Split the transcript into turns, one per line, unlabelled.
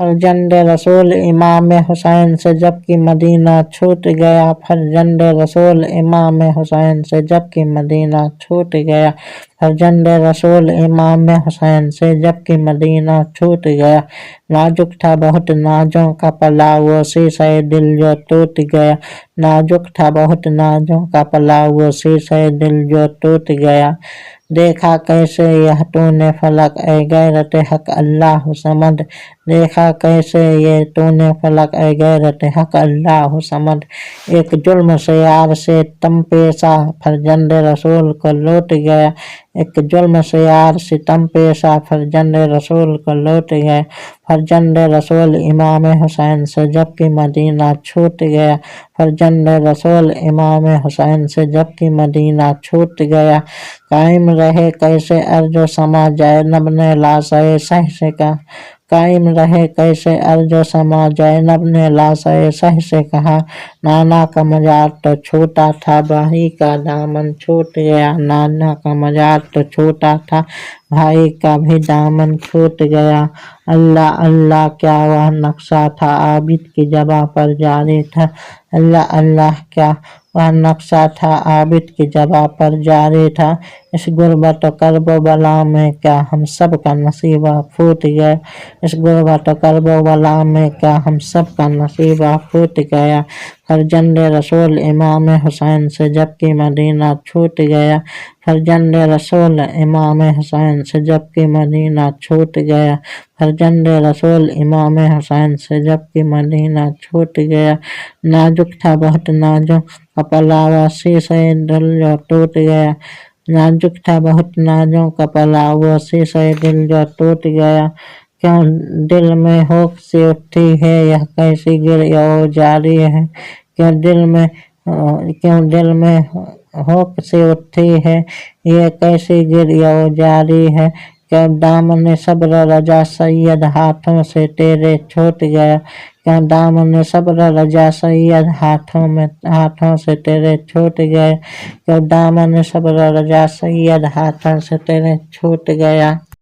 फर्जंद रसूल इमाम हुसैन से जबकि मदीना छूट गया। फर्जंद रसूल इमाम हुसैन से जबकि मदीना छूट गया। फर्जंद रसूल इमाम हुसैन से जबकि मदीना छूट गया। नाजुक था बहुत नाजों का पला वो शीशे दिल जो टूट गया। नाजुक था बहुत नाजों का पला वो शीशे दिल जो टूट गया। देखा कैसे यह तूने फलक ऐ गैरत हक अल्लाह समद। देखा कैसे ये तूने फलक ऐ गैरत हक अल्लाह समद। एक जुल्म से यार से तम पेशा फर्जंद रसूल को लौट गया। एक जुल्म से यार सितम पेशा फर्जंद रसूल को लौट गया। फर्जंद रसूल इमाम हुसैन से जबकि मदीना छूट गया। फर्जंद रसूल इमाम हुसैन से जबकि मदीना छूट गया। कायम रहे कैसे अर्जो समा जैनब ने लाशे सह से कहा। कायम रहे कैसे अर्जो समा जैनब ने लाशे सह से कहा। नाना का मजार तो छूटा था भाई का दामन छूट गया। नाना का मजार तो छूटा था भाई का भी दामन छूट गया। अल्लाह अल्लाह क्या वह नक्शा था आबिद की जबा पर जारी था। अल्लाह अल्लाह क्या वह नक्शा था आबिद की जबा पर जारी था। इस गुर्बत करबो बला में क्या हम सब का नसीबा फूट गया। इस गुर्बत करबो बला में क्या हम सब का नसीबा फूट गया। फर्जंद रसूल इमाम हुसैन से जबकि मदीना छूट गया। फर्जंद रसूल इमाम हुसैन से जबकि मदीना छूट गया। फर्जंद रसूल इमाम हुसैन से जबकि मदीना छूट गया। नाजुक था बहुत नाजों का पला शीशे दिल जो टूट गया। नाजुक था बहुत नाजों का पला वो शीशे दिल जो टूट गया। क्यों दिल में होक सी उठी है यह कैसी गिरिया जारी है। क्यों दिल में होक सी उठी है ये कैसी गिरिया जारी है। क्यों दामन सब्र रजा सैयद हाथों से तेरे छूट गया। क्यों दामन सब्र रजा सैयद हाथों से तेरे छूट गए। क्यों दामन सब्र रजा सैयद हाथों से तेरे छूट गया।